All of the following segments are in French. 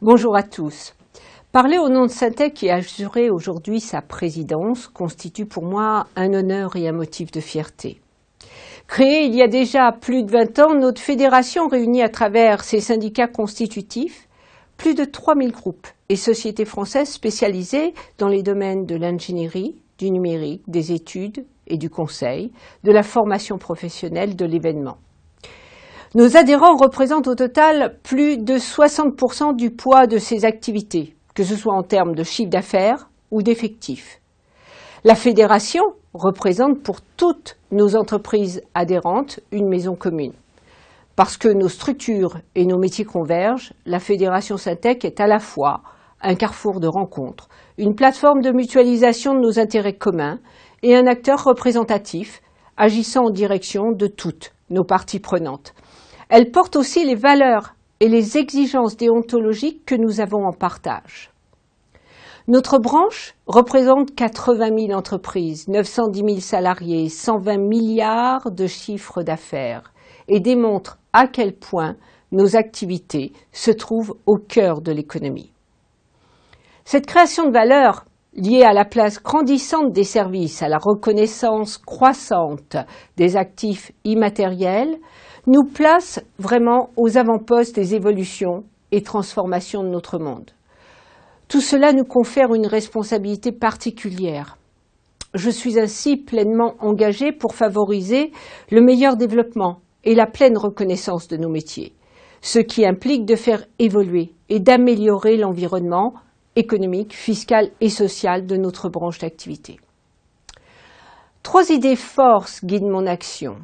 Bonjour à tous. Parler au nom de Syntec qui a assuré aujourd'hui sa présidence constitue pour moi un honneur et un motif de fierté. Créée il y a déjà plus de 20 ans, notre fédération réunit à travers ses syndicats constitutifs plus de 3000 groupes et sociétés françaises spécialisées dans les domaines de l'ingénierie, du numérique, des études et du conseil, de la formation professionnelle, de l'événement. Nos adhérents représentent au total plus de 60% du poids de ces activités, que ce soit en termes de chiffre d'affaires ou d'effectifs. La fédération représente pour toutes nos entreprises adhérentes une maison commune. Parce que nos structures et nos métiers convergent, la Fédération Syntec est à la fois un carrefour de rencontres, une plateforme de mutualisation de nos intérêts communs et un acteur représentatif agissant en direction de toutes nos parties prenantes. Elle porte aussi les valeurs et les exigences déontologiques que nous avons en partage. Notre branche représente 80 000 entreprises, 910 000 salariés, 120 milliards de chiffres d'affaires et démontre à quel point nos activités se trouvent au cœur de l'économie. Cette création de valeur, liée à la place grandissante des services, à la reconnaissance croissante des actifs immatériels, nous place vraiment aux avant-postes des évolutions et transformations de notre monde. Tout cela nous confère une responsabilité particulière. Je suis ainsi pleinement engagée pour favoriser le meilleur développement et la pleine reconnaissance de nos métiers, ce qui implique de faire évoluer et d'améliorer l'environnement économique, fiscal et social de notre branche d'activité. 3 idées forces guident mon action.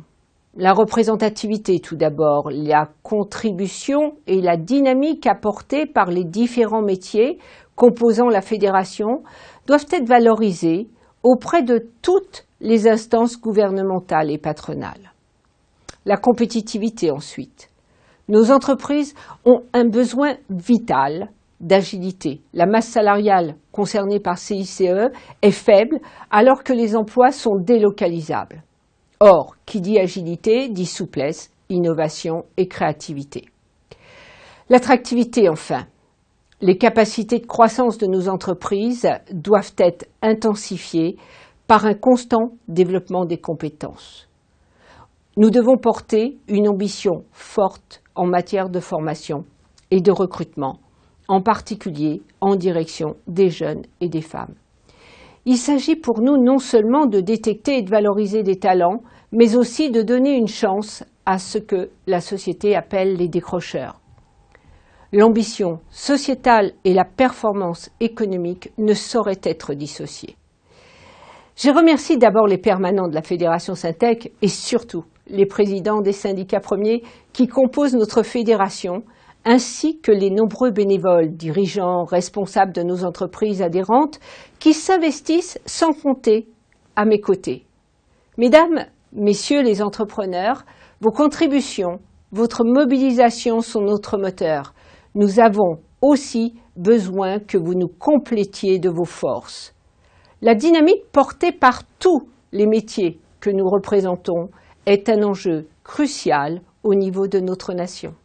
La représentativité tout d'abord, la contribution et la dynamique apportée par les différents métiers composant la fédération doivent être valorisées auprès de toutes les instances gouvernementales et patronales. La compétitivité ensuite. Nos entreprises ont un besoin vital d'agilité. La masse salariale concernée par CICE est faible alors que les emplois sont délocalisables. Or, qui dit agilité, dit souplesse, innovation et créativité. L'attractivité enfin. Les capacités de croissance de nos entreprises doivent être intensifiées par un constant développement des compétences. Nous devons porter une ambition forte en matière de formation et de recrutement, en particulier en direction des jeunes et des femmes. Il s'agit pour nous non seulement de détecter et de valoriser des talents, mais aussi de donner une chance à ce que la société appelle les décrocheurs. L'ambition sociétale et la performance économique ne sauraient être dissociées. Je remercie d'abord les permanents de la Fédération Syntec et surtout les présidents des syndicats premiers qui composent notre fédération, ainsi que les nombreux bénévoles, dirigeants, responsables de nos entreprises adhérentes qui s'investissent sans compter à mes côtés. Mesdames, Messieurs les entrepreneurs, vos contributions, votre mobilisation sont notre moteur. Nous avons aussi besoin que vous nous complétiez de vos forces. La dynamique portée par tous les métiers que nous représentons est un enjeu crucial au niveau de notre nation.